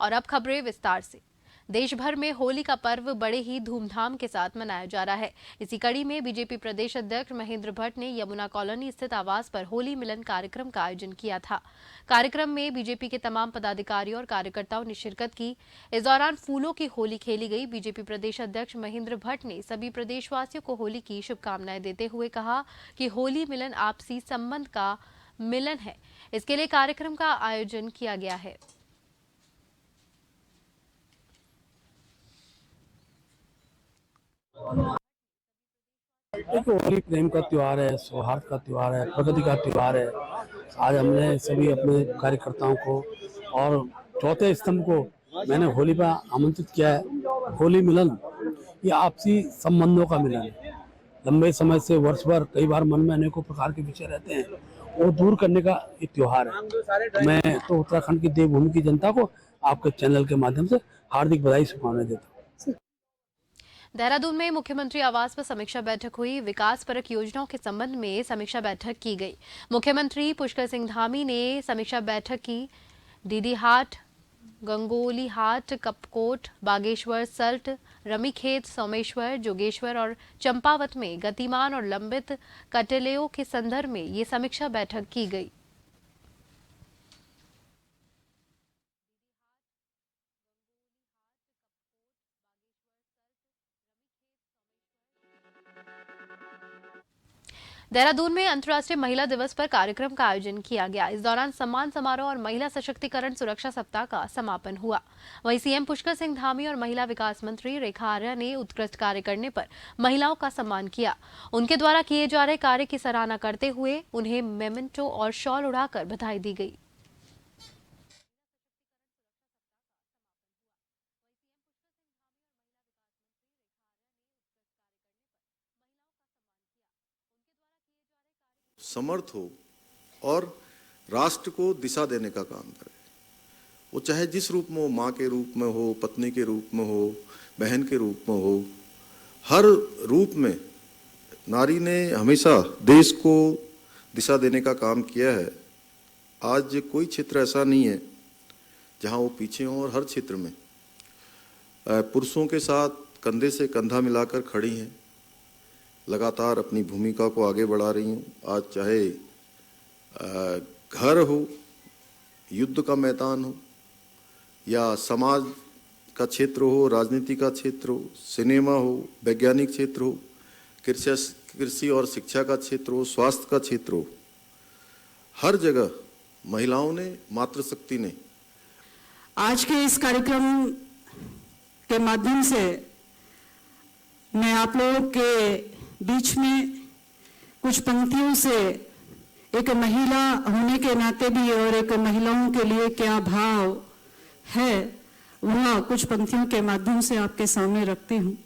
और अब खबरें विस्तार से। देश भर में होली का पर्व बड़े ही धूमधाम के साथ मनाया जा रहा है। इसी कड़ी में बीजेपी प्रदेश अध्यक्ष महेंद्र भट्ट ने यमुना कॉलोनी स्थित आवास पर होली मिलन कार्यक्रम का आयोजन किया था। कार्यक्रम में बीजेपी के तमाम पदाधिकारियों और कार्यकर्ताओं ने शिरकत की। इस दौरान फूलों की होली खेली गई। बीजेपी प्रदेश अध्यक्ष महेंद्र भट्ट ने सभी प्रदेशवासियों को होली की शुभकामनाएं देते हुए कहा कि होली मिलन आपसी संबंध का मिलन है। इसके लिए कार्यक्रम का आयोजन किया गया है। देखिए, होली प्रेम का त्योहार है, सौहार्द का त्योहार है, प्रगति का त्योहार है। आज हमने सभी अपने कार्यकर्ताओं को और चौथे स्तंभ को मैंने होली पर आमंत्रित किया है। होली मिलन ये आपसी संबंधों का मिलन है। लंबे समय से वर्ष भर कई बार मन में अनेकों प्रकार के विषय रहते हैं, वो दूर करने का एक त्योहार है। मैं तो उत्तराखंड की देवभूमि की जनता को आपके चैनल के माध्यम से हार्दिक बधाई शुभकामनाएं देता हूँ। देहरादून में मुख्यमंत्री आवास पर समीक्षा बैठक हुई। विकास परक योजनाओं के संबंध में समीक्षा बैठक की गई। मुख्यमंत्री पुष्कर सिंह धामी ने समीक्षा बैठक की। डीडी हाट, गंगोली हाट, कपकोट, बागेश्वर, सल्ट, रमीखेत, सोमेश्वर, जोगेश्वर और चंपावत में गतिमान और लंबित कटेलेओं के संदर्भ में ये समीक्षा बैठक की गई। देहरादून में अंतर्राष्ट्रीय महिला दिवस पर कार्यक्रम का आयोजन किया गया। इस दौरान सम्मान समारोह और महिला सशक्तिकरण सुरक्षा सप्ताह का समापन हुआ। वहीं सीएम पुष्कर सिंह धामी और महिला विकास मंत्री रेखा आर्या ने उत्कृष्ट कार्य करने पर महिलाओं का सम्मान किया। उनके द्वारा किए जा रहे कार्य की सराहना करते हुए उन्हें मेमेंटो और शॉल उड़ाकर बधाई दी गई। समर्थ हो और राष्ट्र को दिशा देने का काम करे। वो चाहे जिस रूप में हो, माँ के रूप में हो, पत्नी के रूप में हो, बहन के रूप में हो, हर रूप में नारी ने हमेशा देश को दिशा देने का काम किया है। आज कोई क्षेत्र ऐसा नहीं है जहाँ वो पीछे हो और हर क्षेत्र में पुरुषों के साथ कंधे से कंधा मिलाकर खड़ी हैं, लगातार अपनी भूमिका को आगे बढ़ा रही हूँ। आज चाहे घर हो, युद्ध का मैदान हो, या समाज का क्षेत्र हो, राजनीति का क्षेत्र हो, सिनेमा हो, वैज्ञानिक क्षेत्र हो, कृषि और शिक्षा का क्षेत्र हो, स्वास्थ्य का क्षेत्र हो, हर जगह महिलाओं ने, मातृशक्ति ने। आज के इस कार्यक्रम के माध्यम से मैं आप लोगों के बीच में कुछ पंक्तियों से एक महिला होने के नाते भी और एक महिलाओं के लिए क्या भाव है वह कुछ पंक्तियों के माध्यम से आपके सामने रखती हूँ।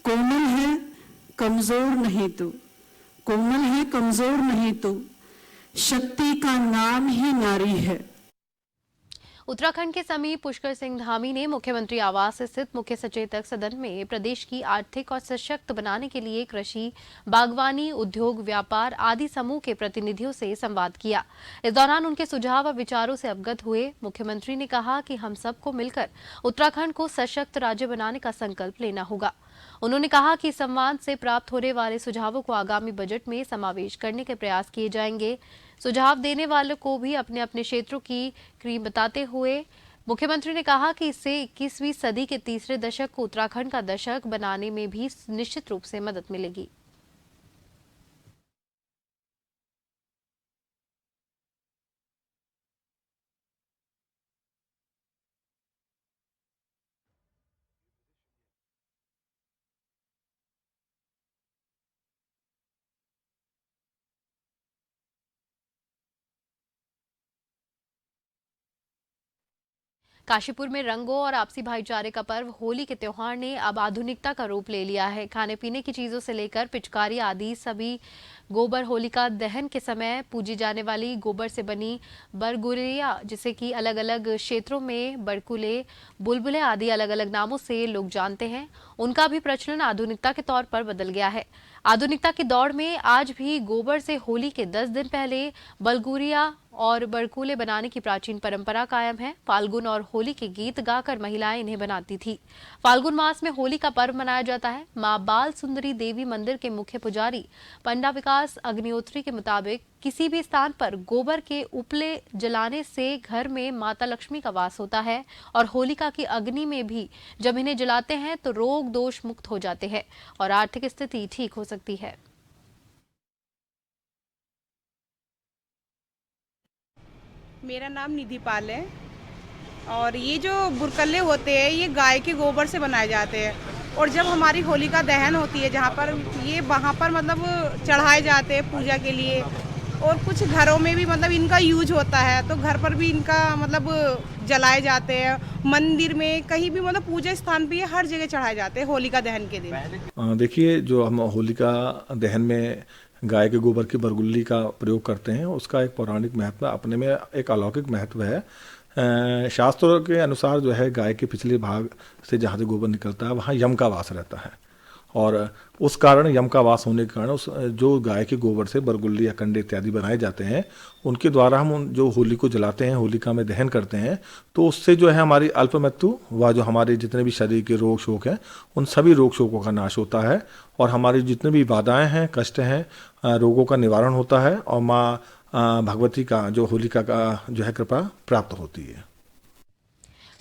कोमल है कमजोर नहीं तू, कोमल है कमजोर नहीं तू, शक्ति का नाम ही नारी है। उत्तराखंड के समीप पुष्कर सिंह धामी ने मुख्यमंत्री आवास स्थित मुख्य सचेतक सदन में प्रदेश की आर्थिक और सशक्त बनाने के लिए कृषि, बागवानी, उद्योग, व्यापार आदि समूह के प्रतिनिधियों से संवाद किया। इस दौरान उनके सुझाव और विचारों से अवगत हुए। मुख्यमंत्री ने कहा कि हम सबको मिलकर उत्तराखंड को सशक्त राज्य बनाने का संकल्प लेना होगा। उन्होंने कहा कि संवाद से प्राप्त होने वाले सुझावों को आगामी बजट में समावेश करने के प्रयास किए जाएंगे। सुझाव देने वालों को भी अपने अपने क्षेत्रों की क्रीम बताते हुए मुख्यमंत्री ने कहा कि इससे 21वीं सदी के तीसरे दशक को उत्तराखंड का दशक बनाने में भी निश्चित रूप से मदद मिलेगी। काशीपुर में रंगों और आपसी भाईचारे का पर्व होली के त्योहार ने अब आधुनिकता का रूप ले लिया है। खाने पीने की चीजों से लेकर पिचकारी आदि सभी गोबर होलिका दहन के समय पूजी जाने वाली गोबर से बनी बरगुरिया, जिसे कि अलग अलग क्षेत्रों में बड़कुले, बुलबुले आदि अलग अलग नामों से लोग जानते हैं, उनका भी प्रचलन आधुनिकता के तौर पर बदल गया है। आधुनिकता की दौड़ में आज भी गोबर से होली के 10 दिन पहले बलगुरिया और बरकूले बनाने की प्राचीन परंपरा कायम है। फाल्गुन और होली के गीत गाकर महिलाएं इन्हें बनाती थी। फाल्गुन मास में होली का पर्व मनाया जाता है। मां बाल सुंदरी देवी मंदिर के मुख्य पुजारी पंडा विकास अग्निहोत्री के मुताबिक किसी भी स्थान पर गोबर के उपले जलाने से घर में माता लक्ष्मी का वास होता है और होलिका की अग्नि में भी जब इन्हें जलाते हैं तो रोग दोष मुक्त हो जाते हैं और आर्थिक स्थिति ठीक हो सकती है। मेरा नाम निधि पाल है और ये जो बुरकल्ले होते हैं ये गाय के गोबर से बनाए जाते हैं और जब हमारी होलिका दहन होती है जहाँ पर ये वहाँ पर मतलब चढ़ाए जाते हैं पूजा के लिए और कुछ घरों में भी मतलब इनका यूज होता है तो घर पर भी इनका मतलब जलाए जाते हैं। मंदिर में कहीं भी मतलब पूजा स्थान पे ये हर जगह चढ़ाए जाते हैं होलिका दहन के दिन। देखिए, जो हम होलिका दहन में गाय के गोबर की बरगुल्ली का प्रयोग करते हैं उसका एक पौराणिक महत्व अपने में एक अलौकिक महत्व है। शास्त्रों के अनुसार जो है गाय के पिछले भाग से जहाँ से गोबर निकलता है वहाँ यम का वास रहता है और उस कारण यम का वास होने के कारण उस जो गाय के गोबर से बरगुल्ली या कंडे इत्यादि बनाए जाते हैं उनके द्वारा हम जो होली को जलाते हैं, होलिका में दहन करते हैं तो उससे जो है हमारी अल्प मृत्यु व जो हमारे जितने भी शरीर के रोग शोक हैं उन सभी रोग शोकों का नाश होता है और हमारी जितने भी बाधाएं हैं, कष्ट हैं, रोगों का निवारण होता है और माँ भगवती का जो होलिका का जो है कृपा प्राप्त होती है।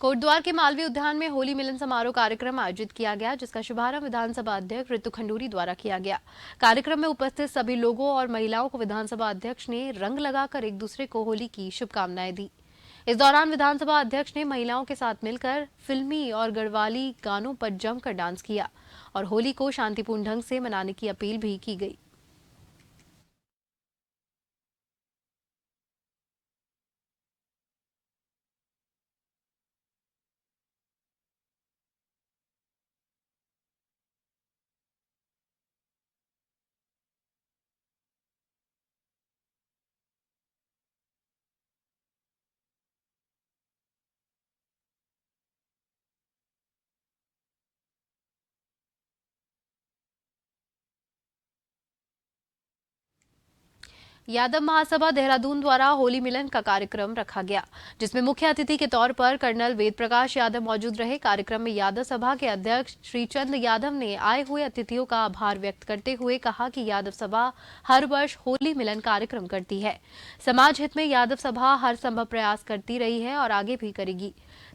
कोटद्वार के मालवीय उद्यान में होली मिलन समारोह कार्यक्रम आयोजित किया गया जिसका शुभारंभ विधानसभा अध्यक्ष ऋतु खंडूरी द्वारा किया गया। कार्यक्रम में उपस्थित सभी लोगों और महिलाओं को विधानसभा अध्यक्ष ने रंग लगाकर एक दूसरे को होली की शुभकामनाएं दी। इस दौरान विधानसभा अध्यक्ष ने महिलाओं के साथ मिलकर फिल्मी और गढ़वाली गानों पर जमकर डांस किया और होली को शांतिपूर्ण ढंग से मनाने की अपील भी की गई। यादव महासभा देहरादून द्वारा होली मिलन का कार्यक्रम रखा गया जिसमें मुख्य अतिथि के तौर पर कर्नल वेद प्रकाश यादव मौजूद रहे। कार्यक्रम में यादव सभा के अध्यक्ष श्रीचंद यादव ने आए हुए अतिथियों का आभार व्यक्त करते हुए कहा कि यादव सभा हर वर्ष होली मिलन कार्यक्रम करती है। समाज हित में यादव सभा हर संभव प्रयास करती रही है और आगे भी करेगी।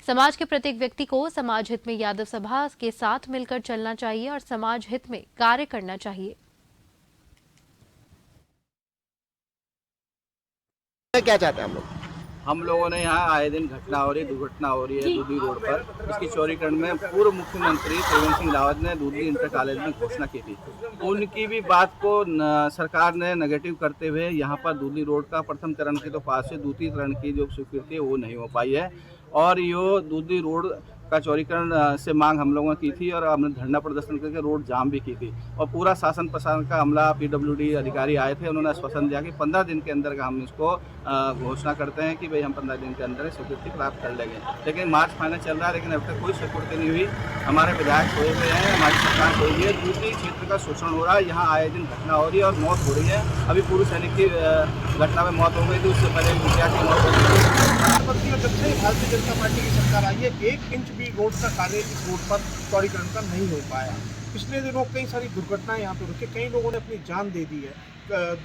समाज के प्रत्येक व्यक्ति को समाज हित में यादव सभा के साथ मिलकर चलना चाहिए और समाज हित में कार्य करना चाहिए। क्या चाहते हैं हम लोगों ने यहाँ आए दिन घटना हो रही, दुर्घटना हो रही है दूधी रोड पर। उसकी चौड़ीकरण में पूर्व मुख्यमंत्री त्रिवेंद्र सिंह रावत ने दूधी इंटर कॉलेज में घोषणा की थी। उनकी भी बात को सरकार ने नेगेटिव करते हुए यहाँ पर दूधी रोड का प्रथम चरण की तो पास है, द्वितीय चरण की जो स्वीकृति है वो नहीं हो पाई है और ये दूधी रोड का चौड़ीकरण से मांग हम लोगों ने की थी और हमने धरना प्रदर्शन करके रोड जाम भी की थी और पूरा शासन प्रशासन का अमला पीडब्ल्यूडी अधिकारी आए थे। उन्होंने आश्वासन दिया कि 15 दिन के अंदर का हम इसको घोषणा करते हैं कि भाई हम 15 दिन के अंदर स्वीकृति प्राप्त कर लेंगे। लेकिन मार्च फाइनल चल रहा है लेकिन अब तक कोई स्वीकृति नहीं हुई। हमारे विधायक सोए हुए हैं, हमारी सरकार सोई हुई है। दूसरी क्षेत्र का शोषण हो रहा है, यहाँ आए दिन घटना हो रही है और मौत हो रही है। अभी पूर्व सैनिक की घटना में मौत हो गई थी, उससे पहले विद्या की मौत हो गई थी। जब से भारतीय जनता पार्टी की सरकार आई है 1 इंच भी रोड का कार्य इस रोड पर चौड़ीकरण का नहीं हो पाया। पिछले दिनों कई सारी दुर्घटनाएं यहाँ पे रुकी, कई लोगों ने अपनी जान दे दी है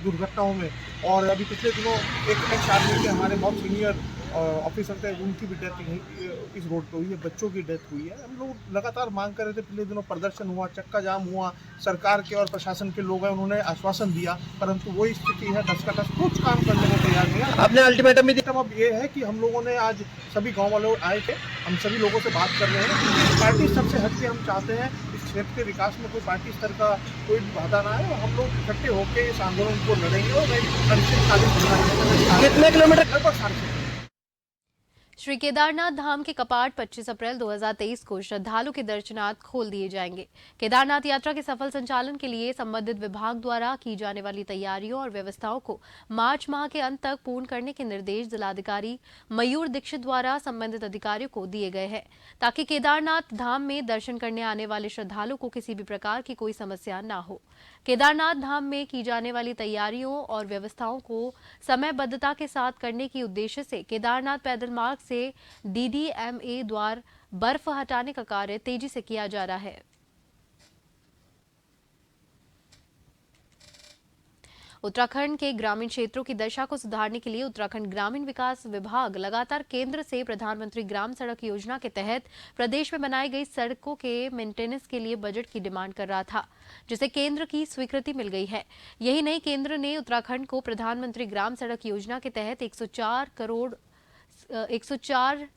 दुर्घटनाओं में और अभी पिछले दिनों एक एक्स आर्मी के हमारे बहुत सीनियर ऑफिसर थे, उनकी भी डेथ इस रोड पे हुई है, बच्चों की डेथ हुई है। हम लोग लगातार मांग कर रहे थे, पिछले दिनों प्रदर्शन हुआ, चक्का जाम हुआ, सरकार के और प्रशासन के लोग हैं उन्होंने आश्वासन दिया परंतु वही स्थिति है, 10 का 10 कुछ काम करने को तैयार नहीं है। आपने अल्टीमेटम में अब ये है कि हम लोगों ने आज सभी गाँव वाले आए थे, हम सभी लोगों से बात कर रहे हैं। पार्टी स्तर से हटके हम चाहते हैं इस क्षेत्र के विकास में कोई पार्टी स्तर का कोई बाधा ना है और हम लोग इकट्ठे होकर इस आंदोलन को लड़ेंगे और कितने किलोमीटर? लगभग 6.5 श्री केदारनाथ धाम के कपाट 25 अप्रैल 2023 को श्रद्धालु के दर्शनार्थ खोल दिए जाएंगे। केदारनाथ यात्रा के सफल संचालन के लिए संबंधित विभाग द्वारा की जाने वाली तैयारियों और व्यवस्थाओं को मार्च माह के अंत तक पूर्ण करने के निर्देश जिलाधिकारी मयूर दीक्षित द्वारा संबंधित अधिकारियों को दिए गए हैं, ताकि केदारनाथ धाम में दर्शन करने आने वाले श्रद्धालुओं को किसी भी प्रकार की कोई समस्या न हो। केदारनाथ धाम में की जाने वाली तैयारियों और व्यवस्थाओं को समयबद्धता के साथ करने की उद्देश्य से केदारनाथ पैदल मार्ग से DDMA द्वारा बर्फ हटाने का कार्य तेजी से किया जा रहा है। उत्तराखंड के ग्रामीण क्षेत्रों की दशा को सुधारने के लिए उत्तराखंड ग्रामीण विकास विभाग लगातार केंद्र से प्रधानमंत्री ग्राम सड़क योजना के तहत प्रदेश में बनाई गई सड़कों के मेंटेनेंस के लिए बजट की डिमांड कर रहा था, जिसे केंद्र की स्वीकृति मिल गई है। यही नहीं, केंद्र ने उत्तराखंड को प्रधानमंत्री ग्राम सड़क योजना के तहत 104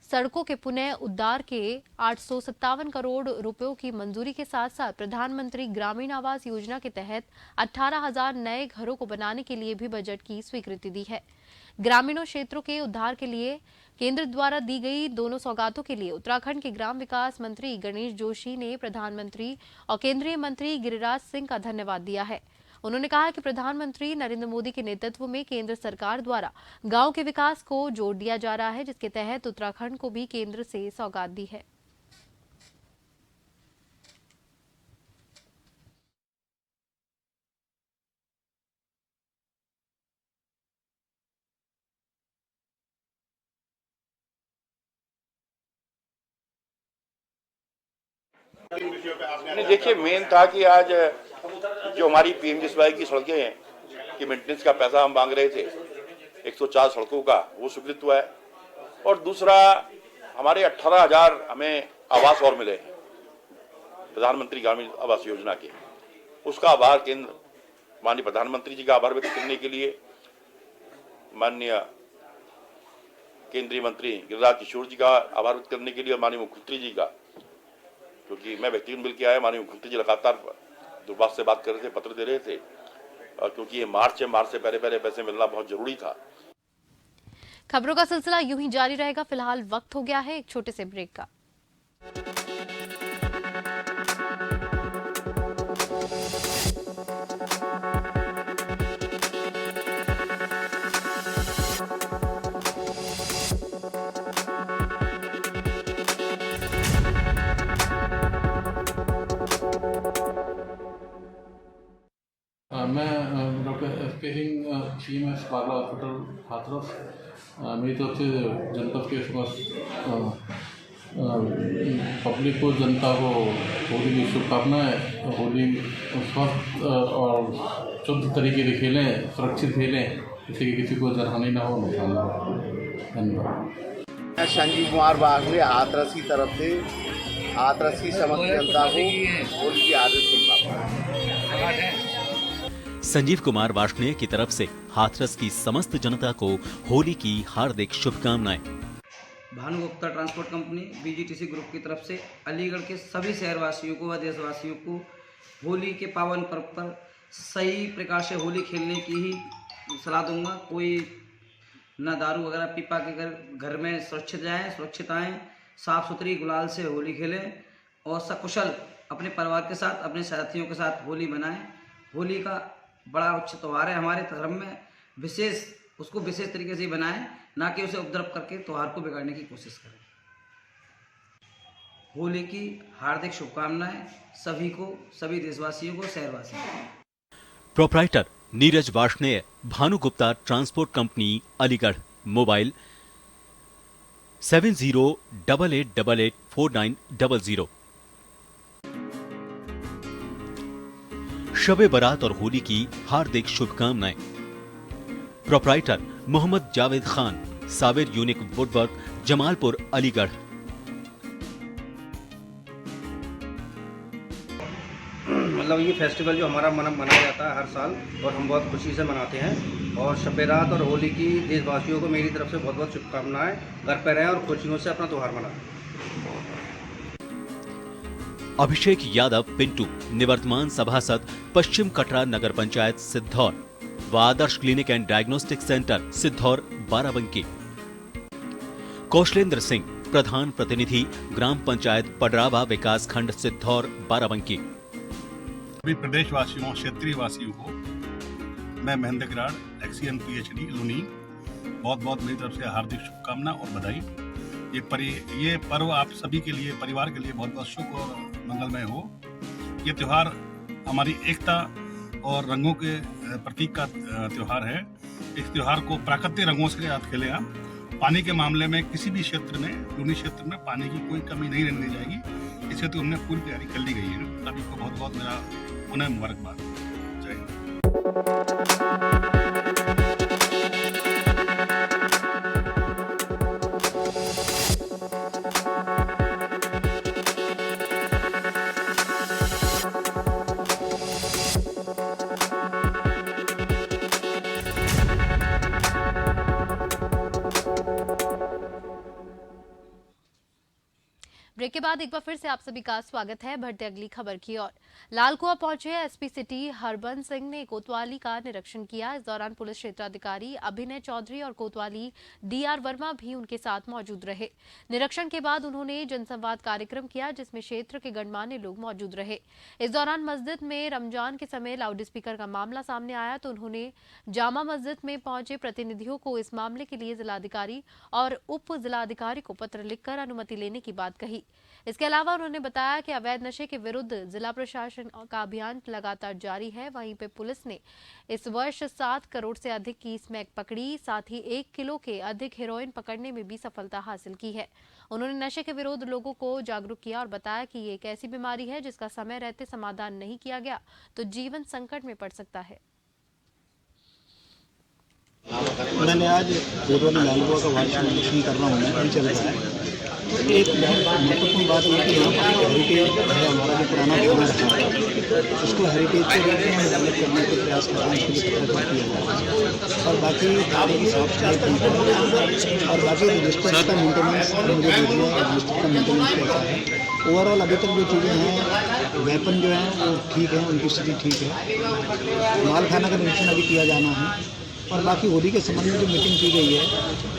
सड़कों के पुनः उद्धार के 857 करोड़ रुपयों की मंजूरी के साथ साथ प्रधानमंत्री ग्रामीण आवास योजना के तहत 18,000 नए घरों को बनाने के लिए भी बजट की स्वीकृति दी है। ग्रामीणों क्षेत्रों के उद्धार के लिए केंद्र द्वारा दी गई दोनों सौगातों के लिए उत्तराखंड के ग्राम विकास मंत्री गणेश जोशी ने प्रधानमंत्री और केंद्रीय मंत्री गिरिराज सिंह का धन्यवाद दिया है। उन्होंने कहा कि प्रधानमंत्री नरेंद्र मोदी के नेतृत्व में केंद्र सरकार द्वारा गांव के विकास को जोड़ दिया जा रहा है, जिसके तहत उत्तराखंड को भी केंद्र से सौगात दी है। देखिए, मेन था कि आज जो हमारी PMGSY की सड़कें हैं कि मेंटेनेंस का पैसा हम मांग रहे थे 104 सड़कों का, वो स्वीकृत हुआ है। और दूसरा, हमारे 18,000 हमें आवास और मिले हैं प्रधानमंत्री ग्रामीण आवास योजना के। उसका आभार केंद्र माननीय प्रधानमंत्री जी का आभार व्यक्त करने के लिए माननीय केंद्रीय मंत्री गिरिराज किशोर जी का आभार व्यक्त करने के लिए माननीय मुख्यमंत्री जी का, क्योंकि मैं व्यक्तिगत मिल के आया, माननीय मुख्यमंत्री जी लगातार दूरभाष से बात कर रहे थे, पत्र दे रहे थे, और क्योंकि ये मार्च है, मार्च से पहले पैसे मिलना बहुत जरूरी था। खबरों का सिलसिला यूं ही जारी रहेगा। फिलहाल वक्त हो गया है एक छोटे से ब्रेक का। मैं डॉक्टर SP सिंह, CMS बागला हॉस्पिटल हाथरस। मेरी तरफ से जनपद के समस्त पब्लिक को, जनता को होली की शुभकामनाएं। होली स्वस्थ और शुद्ध तरीके से खेलें, सुरक्षित खेलें, जिससे कि किसी को जनहानि ना हो, नुकसान ना हो। धन्यवाद। मैं संजीव कुमार बागले हाथरस की तरफ से हाथरस की समस्त जनता को होली की हार्दिक शुभकामनाएं। संजीव कुमार वार्ष्णेय की तरफ से हाथरस की समस्त जनता को होली की हार्दिक शुभकामनाएं। Bhanugupta transport company BGTC group की तरफ से अलीगढ़ के सभी शहरवासियों को व देशवासियों को होली के पावन पर्व पर सही प्रकार से होली खेलने की ही सलाह दूंगा। कोई न दारू वगैरह पी पा के घर में सुरक्षित जाएं, सुरक्षित आएँ, साफ सुथरी गुलाल से होली खेलें और सकुशल अपने परिवार के साथ, अपने साथियों के साथ होली मनाएं। होली का बड़ा उच्च त्यौहार है हमारे धर्म में, उसको विशेष तरीके से बनाएं, ना कि उसे उपद्रव करके त्यौहार को बिगाड़ने की कोशिश करें। होली की हार्दिक शुभकामनाएं सभी को, सभी देशवासियों को, शहरवासियों को। Proprietor Neeraj Varshney, Bhanugupta transport company, Aligarh. Mobile 7088884900। Shabe Barat और होली की हार्दिक शुभकामनाएं। Proprietor Mohammad Javed Khan, Sabir unique woodwork, Jamalpur, Aligarh. मतलब ये फेस्टिवल जो हमारा मनाया जाता है हर साल, और हम बहुत खुशी से मनाते हैं। और शबे रात और होली की देशवासियों को मेरी तरफ से बहुत बहुत शुभकामनाएं। घर पर रहें और खुशियों से अपना त्यौहार मनाएं। अभिषेक यादव पिंटू, निवर्तमान सभासद, पश्चिम कटरा नगर पंचायत, सिद्धौर व Adarsh clinic and diagnostic centre, Siddhaur, Barabanki. Kaushalendra Singh, प्रधान प्रतिनिधि, ग्राम पंचायत पडरावा, विकास खंड सिद्धौर, बाराबंकी। सभी प्रदेशवासियों, क्षेत्रीय वासियों को मैं महेंद्र गिराड़, एक्सीएन पीएचडी लूनी, बहुत बहुत मेरी तरफ से हार्दिक शुभकामना और बधाई। ये पर्व आप सभी के लिए, परिवार के लिए बहुत बहुत शुभ और मंगलमय हो। ये त्यौहार हमारी एकता और रंगों के प्रतीक का त्यौहार है। इस त्यौहार को प्राकृतिक रंगों से याद खेलें आप। पानी के मामले में किसी भी क्षेत्र में, लूनी क्षेत्र में पानी की कोई कमी नहीं रहने दी जाएगी। इससे तो हमने पूरी तैयारी कर ली गई है। सभी को बहुत बहुत मेरा पुनः मुबारकबाद। जय हिंद। ब्रेक के बाद एक बार फिर से आप सभी का स्वागत है। बढ़ते अगली खबर की ओर। लालकुआं पहुंचे एसपी सिटी हरबंस सिंह ने कोतवाली का निरीक्षण किया। इस दौरान पुलिस क्षेत्राधिकारी अभिनय चौधरी और कोतवाली डीआर वर्मा भी उनके साथ मौजूद रहे। निरीक्षण के बाद उन्होंने जनसंवाद कार्यक्रम किया, जिसमें क्षेत्र के गणमान्य लोग मौजूद रहे। इस दौरान मस्जिद में रमजान के समय लाउड स्पीकर का मामला सामने आया, तो उन्होंने जामा मस्जिद में पहुंचे प्रतिनिधियों को इस मामले के लिए जिलाधिकारी और उप जिलाधिकारी को पत्र लिखकर अनुमति लेने की बात कही। इसके अलावा उन्होंने बताया कि अवैध नशे के विरुद्ध जिला प्रशासन का अभियान लगातार जारी है। वहीं पे पुलिस ने इस वर्ष 7 करोड़ से अधिक की स्मैक पकड़ी, साथ ही 1 किलो के अधिक हेरोइन पकड़ने में भी सफलता हासिल की है। उन्होंने नशे के विरुद्ध लोगों को जागरूक किया और बताया कि ये एक ऐसी बीमारी है जिसका समय रहते समाधान नहीं किया गया तो जीवन संकट में पड़ सकता है। मैंने आज कोतवाली लालकुआं का वार्षिक निरीक्षण कर रहा हूँ, मैं अभी चल रहा है। एक बहुत महत्वपूर्ण बात यह कि यहाँ पर हेरिटेज है, हमारा जो पुराना थाना रहा उसको हेरिटेज के रूप में डेवलप करने के प्रयास कर रहे हैं, उसके लिए पत्र किया जा रहा है। और बाकी थाने की साफ सफाई और बाकी रजिस्टर का मेंटेनेंस मुझे दे दिया है, रजिस्टर का मेंटेनेंस कैसा है। ओवरऑल अभी तक जो चीज़ें हैं, वेपन जो हैं वो ठीक है, उनकी स्थिति ठीक है। माल खाना का निरीक्षण अभी किया जाना है। और बाकी होली के संबंध में जो मीटिंग की गई है,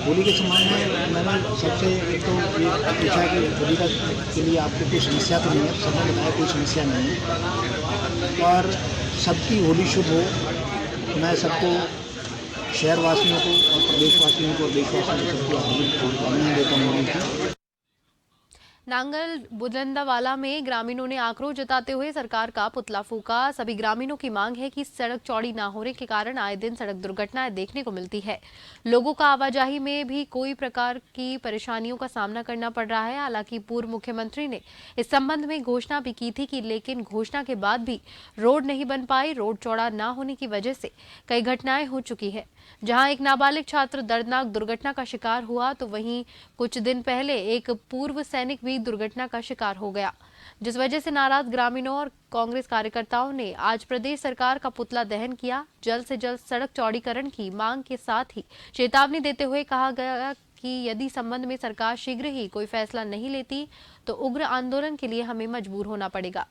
होली के संबंध में मैंने सबसे एक तो ये पूछा कि होली के लिए आपको कोई समस्या तो नहीं है। सबने बताया कोई समस्या नहीं है और सबकी होली शुभ हो। मैं सबको, शहरवासियों को और प्रदेशवासियों को और देशवासियों को सबकी शुभकामनाएं देता हूँ होली की। नांगल बुलंदावाला में ग्रामीणों ने आक्रोश जताते हुए सरकार का पुतला फूका। सभी ग्रामीणों की मांग है कि सड़क चौड़ी न होने के कारण आए दिन सड़क दुर्घटनाएं देखने को मिलती है। लोगों का आवाजाही में भी कोई प्रकार की परेशानियों का सामना करना पड़ रहा है। हालांकि पूर्व मुख्यमंत्री ने इस संबंध में घोषणा भी की थी लेकिन घोषणा के बाद भी रोड नहीं बन पाई। रोड चौड़ा न होने की वजह से कई घटनाएं हो चुकी है। जहां एक नाबालिग छात्र दर्दनाक दुर्घटना का शिकार हुआ, तो वहीं कुछ दिन पहले एक पूर्व सैनिक भी दुर्घटना का शिकार हो गया, जिस वजह से नाराज ग्रामीणों और कांग्रेस कार्यकर्ताओं ने आज प्रदेश सरकार का पुतला दहन किया। जल्द से जल्द सड़क चौड़ीकरण की मांग के साथ ही चेतावनी देते हुए कहा गया कि यदि संबंध में सरकार शीघ्र ही कोई फैसला नहीं लेती तो उग्र आंदोलन के लिए हमें मजबूर होना पड़ेगा।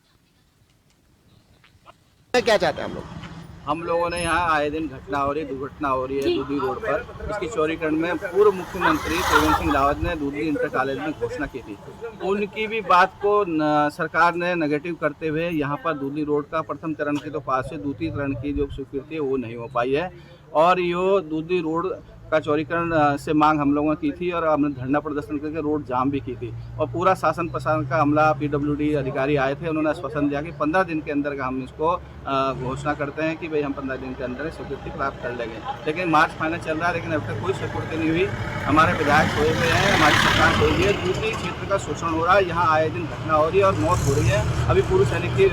क्या चाहते हैं हम लोगों ने यहाँ आए दिन घटना हो रही, दुर्घटना हो रही है दूधी रोड पर। इसकी चौड़ीकरण में पूर्व मुख्यमंत्री त्रिवेंद्र सिंह रावत ने दूधी इंटर कॉलेज में घोषणा की थी। उनकी भी बात को सरकार ने नेगेटिव करते हुए यहाँ पर दूधी रोड का प्रथम चरण की तो पास है, दूसरी चरण की जो स्वीकृति है वो नहीं हो पाई है। और ये दूधी रोड का चौड़ीकरण से मांग हम लोगों ने की थी और हमने धरना प्रदर्शन करके रोड जाम भी की थी। और पूरा शासन प्रशासन का हमला, पीडब्ल्यूडी अधिकारी आए थे, उन्होंने आश्वासन दिया कि 15 दिन के अंदर का हम इसको घोषणा करते हैं कि भाई हम 15 दिन के अंदर स्वीकृति प्राप्त कर लेंगे। लेकिन मार्च महीना चल रहा है लेकिन अब तक कोई स्वीकृति नहीं हुई। हमारे विधायक सोए हुए हैं, हमारी सरकार सोई हुई है। दूसरी क्षेत्र का शोषण हो रहा है, यहाँ आए दिन घटना हो रही है और मौत हो रही है। अभी पूर्व सैनिक की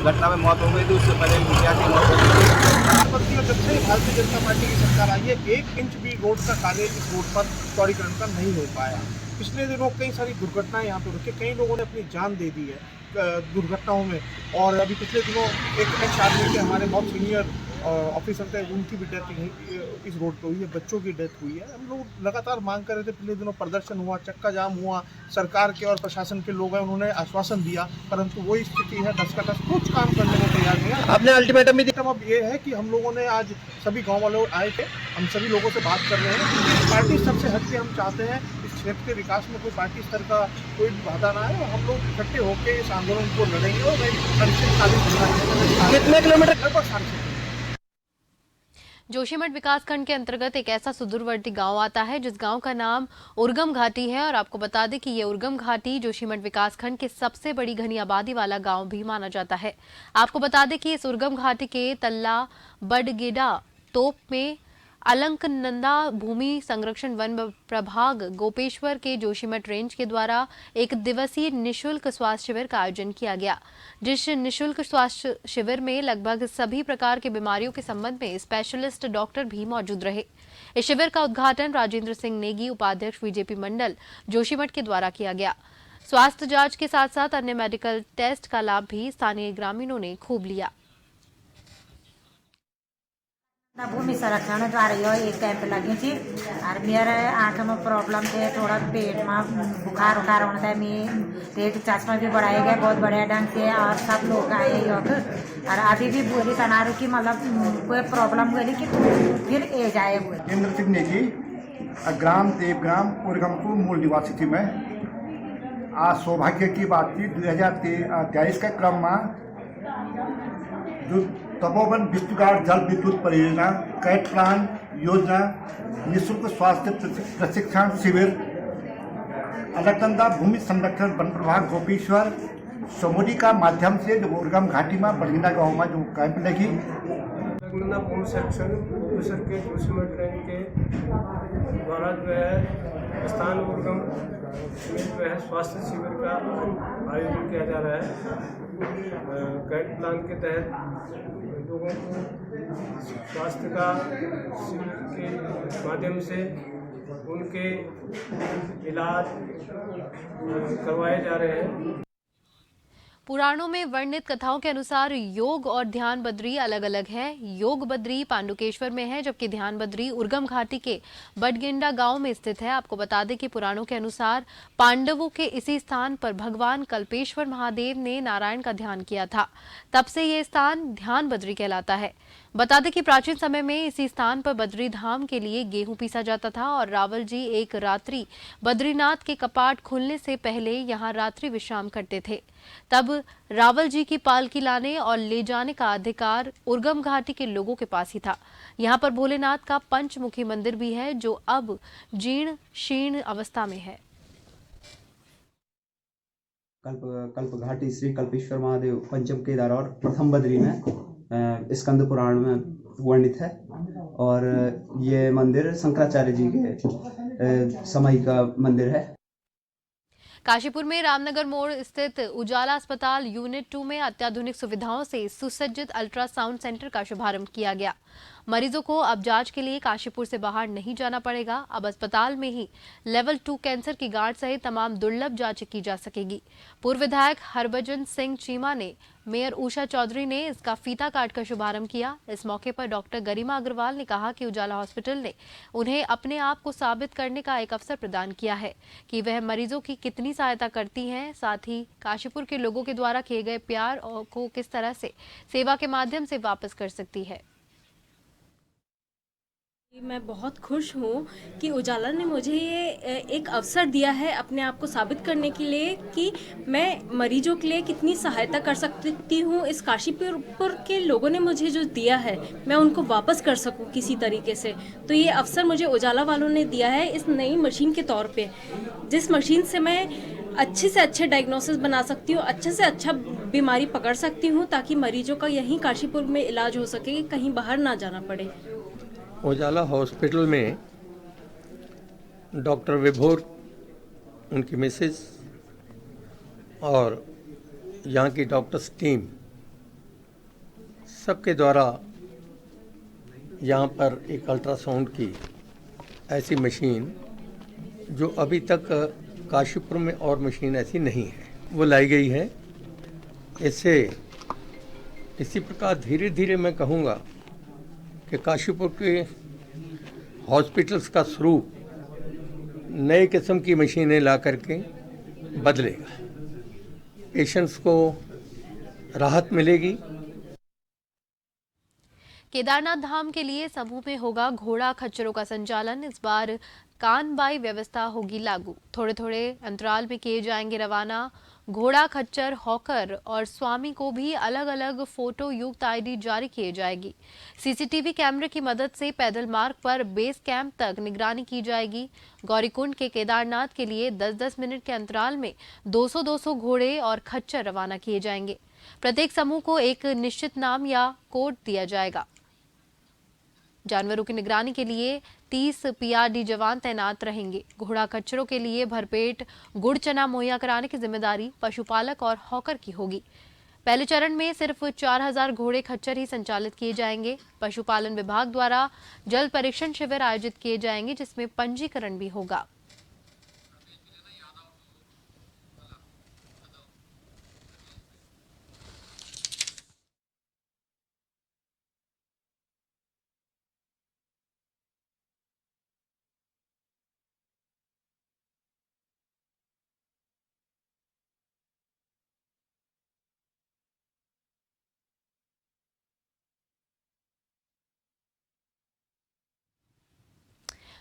घटना में मौत हो गई थी, उससे पहले मुखिया की मौत हो गई थी। जब से भारतीय जनता पार्टी की सरकार आई है, 1 इंच भी रोड का कार्य इस रोड पर चौड़ीकरण का नहीं हो पाया। पिछले दिनों कई सारी दुर्घटनाएं यहाँ पे रुकी, कई लोगों ने अपनी जान दे दी है दुर्घटनाओं में। और अभी पिछले दिनों एक एक्स आर्मी के हमारे बहुत सीनियर ऑफिसर थे, उनकी भी डेथ इस रोड पर हुई है, बच्चों की डेथ हुई है। हम लोग लगातार मांग कर रहे थे, पिछले दिनों प्रदर्शन हुआ, चक्का जाम हुआ, सरकार के और प्रशासन के लोग हैं उन्होंने आश्वासन दिया, परंतु वही स्थिति है, दस का दस कुछ काम करने को तैयार नहीं है। आपने अल्टीमेटम भी अब ये है कि हम लोगों ने आज सभी गाँव वालों आए थे, हम सभी लोगों से बात कर रहे हैं। पार्टी सबसे हटके हम चाहते हैं इस क्षेत्र के विकास में कोई पार्टी स्तर का कोई बाधा ना है। हम लोग इकट्ठे होकर इस आंदोलन को लड़ेंगे और कितने किलोमीटर लगभग जोशीमठ विकासखंड के अंतर्गत एक ऐसा सुदूरवर्ती गांव आता है जिस गांव का नाम उर्गम घाटी है और आपको बता दें कि ये उर्गम घाटी जोशीमठ विकासखंड के सबसे बड़ी घनी आबादी वाला गांव भी माना जाता है। आपको बता दें कि इस उर्गम घाटी के तल्ला बडगेडा तोप में अलंकनंदा भूमि संरक्षण वन प्रभाग गोपेश्वर के जोशीमठ रेंज के द्वारा एक दिवसीय निशुल्क स्वास्थ्य शिविर का आयोजन किया गया, जिस निशुल्क स्वास्थ्य शिविर में लगभग सभी प्रकार के बीमारियों के संबंध में स्पेशलिस्ट डॉक्टर भी मौजूद रहे। इस शिविर का उद्घाटन राजेंद्र सिंह नेगी, उपाध्यक्ष बीजेपी मंडल जोशीमठ के द्वारा किया गया। स्वास्थ्य जांच के साथ साथ अन्य मेडिकल टेस्ट का लाभ भी स्थानीय ग्रामीणों ने खूब लिया। भूमि संरक्षण द्वारा एक कैंप लगी थी और मेरे आंख में प्रॉब्लम थे, थोड़ा पेट में बुखार उखार होता है, पेट चश्मा भी बढ़ाया गया बहुत बढ़िया ढंग से और सब लोग आए योग। और अभी भी बोली तनारू की मतलब कोई प्रॉब्लम हुई कि फिर ए जाए। इंद्र सिंह नेगी, ग्राम देवग्राम उर्गमपुर मूल निवासी थी मैं। आज सौभाग्य की बात थी 2023 के क्रम में जो तपोवन विष्णुगाड़ जल विद्युत परियोजना, कैट प्लान योजना, निःशुल्क स्वास्थ्य प्रशिक्षण शिविर, अलकनंदा भूमि संरक्षण वन प्रभाग गोपेश्वर सोमोडी का माध्यम से जो उर्गम घाटी में बड़गिंडा गाँव में जो कैंप लगी। अलकनंदा भूमि संरक्षण गोपेश्वर के जोशीमठ रेंज के द्वारा जो है स्थान उर्गम में जो है स्वास्थ्य शिविर का आयोजन किया जा रहा है। कैट प्लान के तहत लोगों को स्वास्थ्य का शिविर के माध्यम से उनके इलाज करवाए जा रहे हैं। पुराणों में वर्णित कथाओं के अनुसार योग और ध्यान बद्री अलग अलग है। योग बद्री पांडुकेश्वर में है, जबकि ध्यान बद्री उर्गम घाटी के बडगेंडा गांव में स्थित है। आपको बता दें कि पुराणों के अनुसार पांडवों के इसी स्थान पर भगवान कल्पेश्वर महादेव ने नारायण का ध्यान किया था, तब से ये स्थान ध्यान बद्री कहलाता है। बता दें कि प्राचीन समय में इसी स्थान पर बद्री धाम के लिए गेहूं पीसा जाता था और रावल जी एक रात्रि बद्रीनाथ के कपाट खुलने से पहले यहां रात्रि विश्राम करते थे। तब रावल जी की पालकी लाने और ले जाने का अधिकार उर्गम घाटी के लोगों के पास ही था। यहां पर भोलेनाथ का पंचमुखी मंदिर भी है, जो अब जीर्ण शीर्ण अवस्था में है। कल्प घाटी श्री कल्पेश्वर महादेव पंचम केदार और प्रथम बद्री में स्कंद पुराण में वर्णित है और ये मंदिर शंकराचार्य जी के समय का मंदिर है। काशीपुर में रामनगर मोड़ स्थित उजाला अस्पताल यूनिट 2 में अत्याधुनिक सुविधाओं से सुसज्जित अल्ट्रासाउंड सेंटर का शुभारंभ किया गया। मरीजों को अब जांच के लिए काशीपुर से बाहर नहीं जाना पड़ेगा। अब अस्पताल में ही लेवल 2 कैंसर की गांठ सहित तमाम दुर्लभ जांच की जा सकेगी। पूर्व विधायक हरभजन सिंह चीमा ने, मेयर उषा चौधरी ने इसका फीता काटकर शुभारंभ किया। इस मौके पर डॉक्टर गरिमा अग्रवाल ने कहा कि उजाला हॉस्पिटल ने उन्हें अपने आप को साबित करने का एक अवसर प्रदान किया है कि वह मरीजों की कितनी सहायता करती हैं, साथ ही काशीपुर के लोगों के द्वारा किए गए प्यार को किस तरह से सेवा के माध्यम से वापस कर सकती है। मैं बहुत खुश हूँ कि उजाला ने मुझे ये एक अवसर दिया है अपने आप को साबित करने के लिए कि मैं मरीजों के लिए कितनी सहायता कर सकती हूँ। इस काशीपुर के लोगों ने मुझे जो दिया है मैं उनको वापस कर सकूँ किसी तरीके से। तो ये अवसर मुझे उजाला वालों ने दिया है इस नई मशीन के तौर पे, जिस मशीन से मैं अच्छे से अच्छे डायग्नोसिस बना सकती हूँ, अच्छे से अच्छा बीमारी पकड़ सकती हूँ, ताकि मरीजों का यहीं काशीपुर में इलाज हो सके, कहीं बाहर ना जाना पड़े। उजाला हॉस्पिटल में डॉक्टर विभोर, उनकी मिसेज और यहाँ की डॉक्टर्स टीम सबके द्वारा यहाँ पर एक अल्ट्रासाउंड की ऐसी मशीन जो अभी तक काशीपुर में और मशीन ऐसी नहीं है, वो लाई गई है। इससे इसी प्रकार धीरे धीरे मैं कहूँगा कि काशीपुर के हॉस्पिटल्स का स्वरूप नए किस्म की मशीनें ला करके बदलेगा, पेशेंट्स को राहत मिलेगी। केदारनाथ धाम के लिए समूह में होगा घोड़ा खच्चरों का संचालन। इस बार कानबाई व्यवस्था होगी लागू। थोड़े थोड़े अंतराल में किए जाएंगे रवाना। घोड़ा, खच्चर, हॉकर और स्वामी को भी अलग अलग फोटो युक्त आईडी जारी किए जाएगी। सीसीटीवी कैमरे की मदद से पैदल मार्ग पर बेस कैंप तक निगरानी की जाएगी। गौरीकुंड के केदारनाथ के लिए 10-10 मिनट के अंतराल में 200-200 घोड़े और खच्चर रवाना किए जाएंगे। प्रत्येक समूह को एक निश्चित नाम या कोड दिया जाएगा। जानवरों की निगरानी के लिए 30 पीआरडी जवान तैनात रहेंगे। घोड़ा खच्चरों के लिए भरपेट गुड़ चना मुहैया कराने की जिम्मेदारी पशुपालक और हॉकर की होगी। पहले चरण में सिर्फ 4000 घोड़े खच्चर ही संचालित किए जाएंगे। पशुपालन विभाग द्वारा जल्द परीक्षण शिविर आयोजित किए जाएंगे, जिसमें पंजीकरण भी होगा।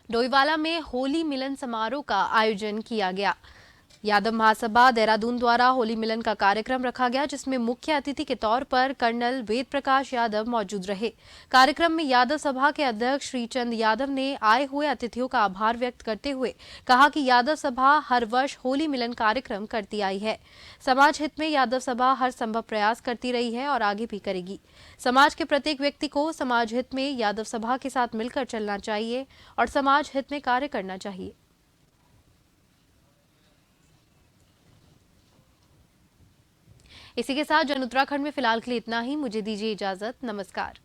डोईवाला में होली मिलन समारोह का आयोजन किया गया। यादव महासभा देहरादून द्वारा होली मिलन का कार्यक्रम रखा गया, जिसमें मुख्य अतिथि के तौर पर कर्नल वेद प्रकाश यादव मौजूद रहे। कार्यक्रम में यादव सभा के अध्यक्ष श्रीचंद यादव ने आए हुए अतिथियों का आभार व्यक्त करते हुए कहा कि यादव सभा हर वर्ष होली मिलन कार्यक्रम करती आई है। समाज हित में यादव सभा हर संभव प्रयास करती रही है और आगे भी करेगी। समाज के प्रत्येक व्यक्ति को समाज हित में यादव सभा के साथ मिलकर चलना चाहिए और समाज हित में कार्य करना चाहिए। इसी के साथ जन उत्तराखंड में फिलहाल के लिए इतना ही। मुझे दीजिए इजाजत। नमस्कार।